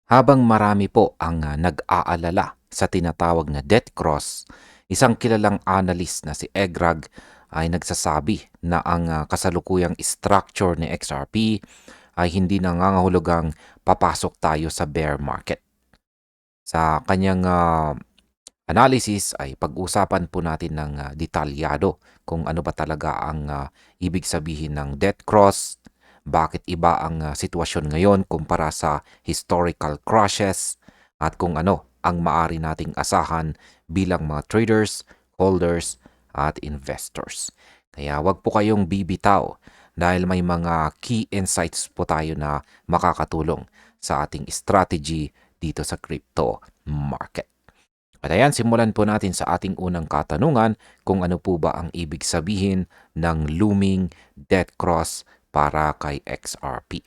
Habang marami po ang nag-aalala sa tinatawag na debt cross, isang kilalang analyst na si Egrag ay nagsasabi na ang kasalukuyang structure ni XRP ay hindi nangangahulugang papasok tayo sa bear market. Sa kanyang analysis ay pag-usapan po natin ng detalyado kung ano ba talaga ang ibig sabihin ng debt cross, bakit iba ang sitwasyon ngayon kumpara sa historical crashes, at kung ano ang maari nating asahan bilang mga traders, holders, at investors. Kaya wag po kayong bibitaw dahil may mga key insights po tayo na makakatulong sa ating strategy dito sa crypto market. At ayan, simulan po natin sa ating unang katanungan kung ano po ba ang ibig sabihin ng looming debt cross para kay XRP.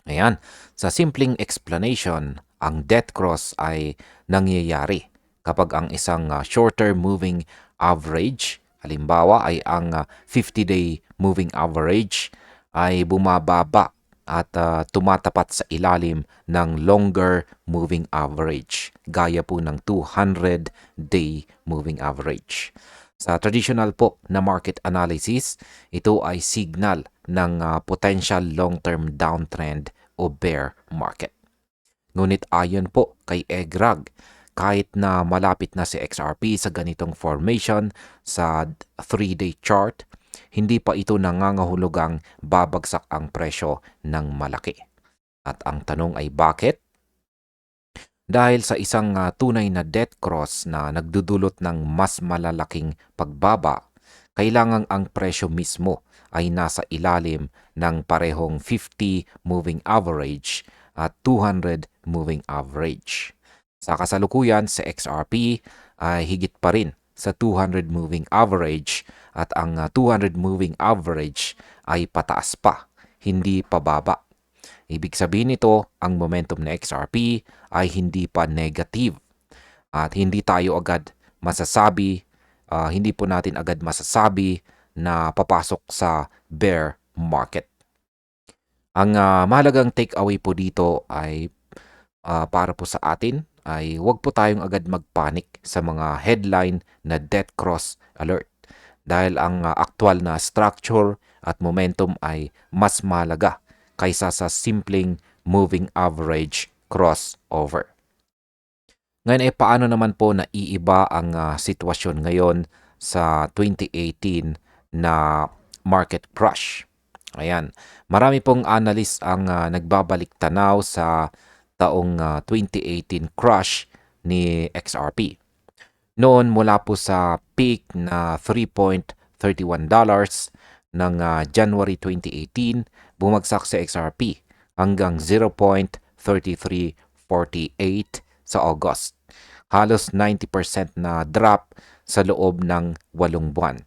Ayan, sa simpleng explanation, ang debt cross ay nangyayari kapag ang isang shorter moving average, halimbawa ay ang 50-day moving average, ay bumababa at tumatapat sa ilalim ng longer moving average, gaya po ng 200-day moving average. Sa traditional po na market analysis, ito ay signal ng potential long-term downtrend o bear market. Ngunit ayon po kay Egrag, kahit na malapit na si XRP sa ganitong formation sa 3-day chart, hindi pa ito nangangahulugang babagsak ang presyo ng malaki. At ang tanong ay bakit? Dahil sa isang tunay na debt cross na nagdudulot ng mas malalaking pagbaba, kailangang ang presyo mismo ay nasa ilalim ng parehong 50 moving average at 200 moving average. Sa kasalukuyan sa XRP ay higit pa rin sa 200 moving average at ang 200 moving average ay pataas pa, hindi pababa. Ibig sabihin nito, ang momentum na XRP ay hindi pa negative at hindi po natin agad masasabi na papasok sa bear market. Ang mahalagang takeaway po dito ay para po sa atin ay huwag po tayong agad magpanik sa mga headline na debt cross alert dahil ang aktual na structure at momentum ay mas malaga kaysa sa simpleng moving average crossover. Ngayon ay paano naman po naiiba ang sitwasyon ngayon sa 2018 na market crash? Ayan, marami pong analyst ang nagbabalik tanaw sa taong 2018 crash ni XRP. Noon mula po sa peak na $3.31 ng January 2018, bumagsak sa XRP hanggang 0.3348 sa August. Halos 90% na drop sa loob ng 8 buwan.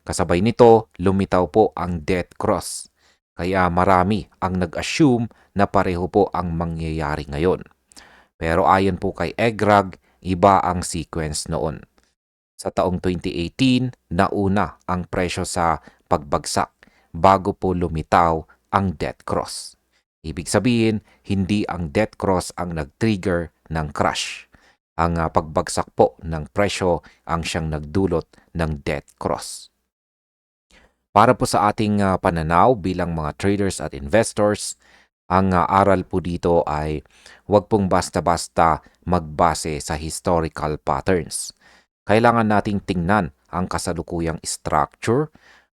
Kasabay nito, lumitaw po ang debt cross. Kaya marami ang nag-assume na pareho po ang mangyayari ngayon. Pero ayon po kay Egrag, iba ang sequence noon. Sa taong 2018, nauna ang presyo sa pagbagsak bago po lumitaw ang debt cross. Ibig sabihin, hindi ang debt cross ang nag-trigger ng crash. Ang pagbagsak po ng presyo ang siyang nagdulot ng debt cross. Para po sa ating pananaw bilang mga traders at investors, ang aral po dito ay huwag pong basta-basta magbase sa historical patterns. Kailangan nating tingnan ang kasalukuyang structure,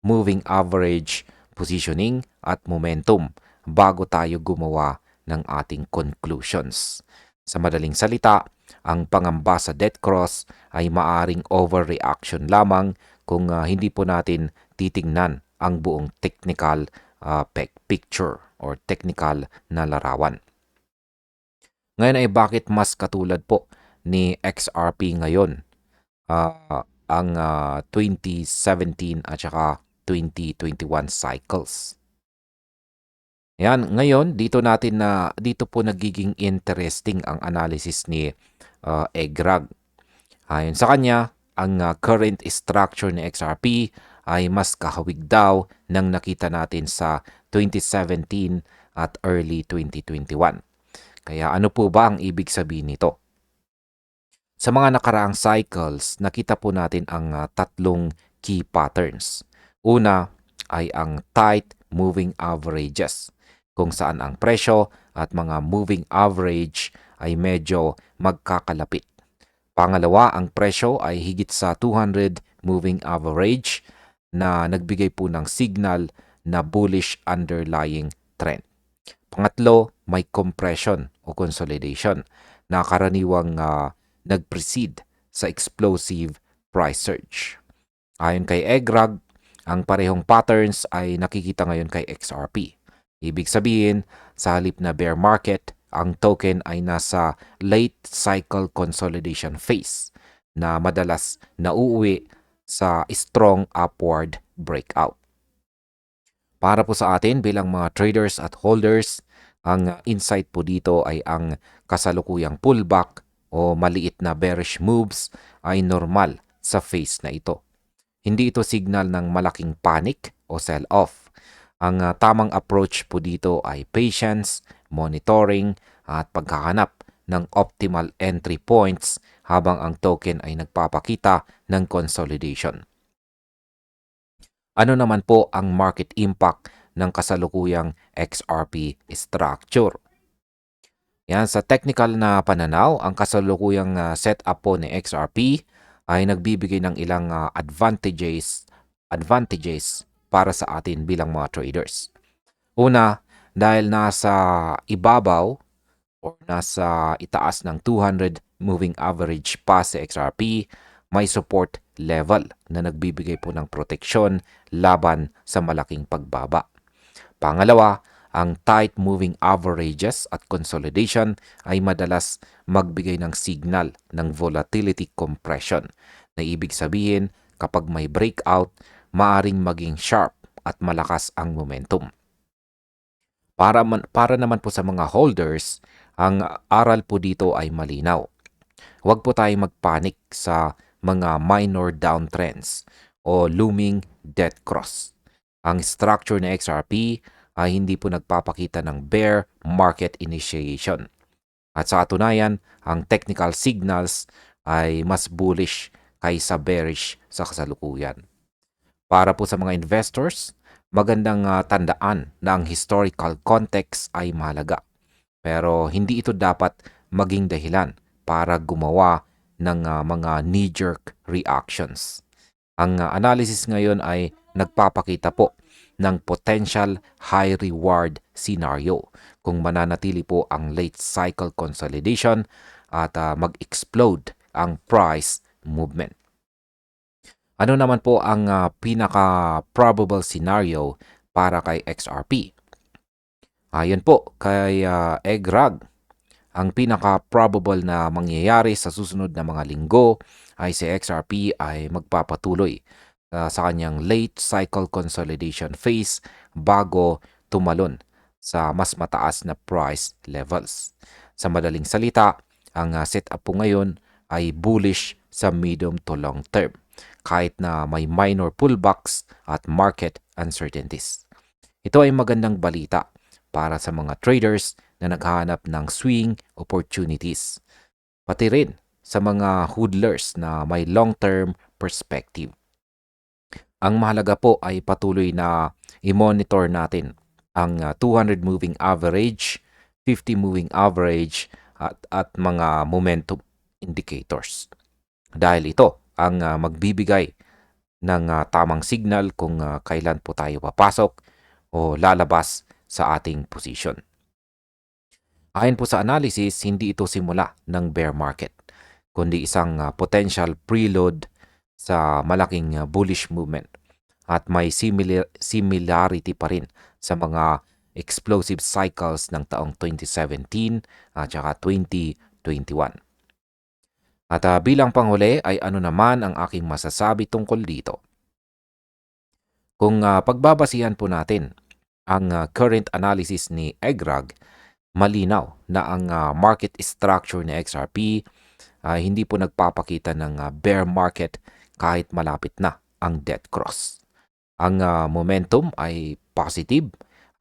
moving average, positioning at momentum bago tayo gumawa ng ating conclusions. Sa madaling salita, ang pangamba sa debt cross ay maaring overreaction lamang kung hindi po natin titingnan ang buong technical picture or technical na larawan. Ngayon ay bakit mas katulad po ni XRP ngayon ang 2017 at saka 2021 cycles. Yan, ngayon dito po nagiging interesting ang analysis ni Egrag. Ayon sa kanya, ang current structure ni XRP ay mas kahawig daw ng nakita natin sa 2017 at early 2021. Kaya ano po ba ang ibig sabihin nito? Sa mga nakaraang cycles, nakita po natin ang tatlong key patterns. Una ay ang tight moving averages, kung saan ang presyo at mga moving average ay medyo magkakalapit. Pangalawa, ang presyo ay higit sa 200 moving average na nagbigay po ng signal na bullish underlying trend. Pangatlo, may compression o consolidation na karaniwang nag-precede sa explosive price surge. Ayon kay EGRAG, ang parehong patterns ay nakikita ngayon kay XRP. Ibig sabihin, sa halip na bear market, ang token ay nasa late cycle consolidation phase na madalas nauuwi sa strong upward breakout. Para po sa atin bilang mga traders at holders, ang insight po dito ay ang kasalukuyang pullback o maliit na bearish moves ay normal sa phase na ito. Hindi ito signal ng malaking panic o sell-off. Ang tamang approach po dito ay patience, monitoring at paghahanap ng optimal entry points habang ang token ay nagpapakita ng consolidation. Ano naman po ang market impact ng kasalukuyang XRP structure? Yan, sa technical na pananaw, ang kasalukuyang setup po ni XRP ay nagbibigay ng ilang advantages para sa atin bilang mga traders. Una, dahil nasa ibabaw o nasa itaas ng 200 moving average pa si XRP, may support level na nagbibigay po ng proteksyon laban sa malaking pagbaba. Pangalawa, ang tight moving averages at consolidation ay madalas magbigay ng signal ng volatility compression na ibig sabihin kapag may breakout, maaring maging sharp at malakas ang momentum. Para naman po sa mga holders, ang aral po dito ay malinaw. Huwag po tayong magpanik sa mga minor downtrends o looming dead cross. Ang structure ng XRP ay hindi po nagpapakita ng bear market initiation. At sa katunayan, ang technical signals ay mas bullish kaysa bearish sa kasalukuyan. Para po sa mga investors, magandang tandaan na ang historical context ay mahalaga. Pero hindi ito dapat maging dahilan para gumawa ng mga knee-jerk reactions. Ang analysis ngayon ay nagpapakita po ng potential high reward scenario kung mananatili po ang late cycle consolidation at mag-explode ang price movement. Ano naman po ang pinaka-probable scenario para kay XRP? Ayon po kay EGRAG, ang pinaka-probable na mangyayari sa susunod na mga linggo ay si XRP ay magpapatuloy sa kanyang late cycle consolidation phase bago tumalon sa mas mataas na price levels. Sa madaling salita, ang setup po ngayon ay bullish sa medium to long term kahit na may minor pullbacks at market uncertainties. Ito ay magandang balita para sa mga traders na naghahanap ng swing opportunities, pati rin sa mga hodlers na may long-term perspective. Ang mahalaga po ay patuloy na i-monitor natin ang 200 moving average, 50 moving average at mga momentum indicators. Dahil ito ang magbibigay ng tamang signal kung kailan po tayo papasok o lalabas sa ating position. Ayon po sa analysis, hindi ito simula ng bear market, kundi isang potential preload sa malaking bullish movement at may similarity pa rin sa mga explosive cycles ng taong 2017 at saka 2021. At bilang panghuli ay ano naman ang aking masasabi tungkol dito? Kung pagbabasihan po natin ang current analysis ni EGRAG, malinaw na ang market structure ni XRP hindi po nagpapakita ng bear market kahit malapit na ang dead cross. Ang momentum ay positive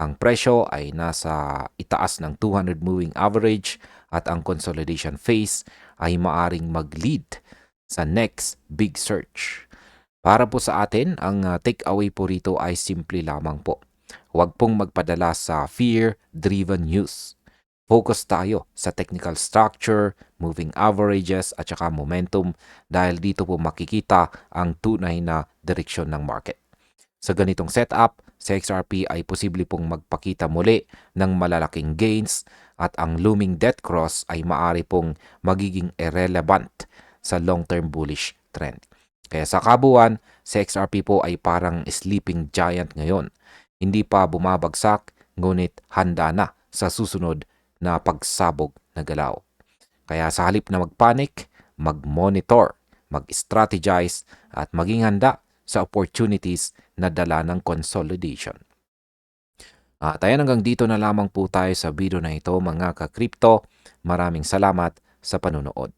Ang presyo ay nasa itaas ng 200 moving average at ang consolidation phase ay maaring mag-lead sa next big surge. Para po sa atin, ang takeaway po rito ay simple lamang po. Huwag pong magpadala sa fear-driven news. Focus tayo sa technical structure, moving averages at saka momentum dahil dito po makikita ang tunay na direksyon ng market. Sa ganitong setup, sa XRP ay posible pong magpakita muli ng malalaking gains at ang looming death cross ay maari pong magiging irrelevant sa long-term bullish trend. Kaya sa kabuuan, sa XRP po ay parang sleeping giant ngayon. Hindi pa bumabagsak, ngunit handa na sa susunod na pagsabog na galaw. Kaya sa halip na magpanic, mag-monitor, mag-strategize at maging handa sa opportunities na dala ng consolidation. At ayan, hanggang dito na lamang po tayo sa video na ito mga ka-crypto. Maraming salamat sa panunood.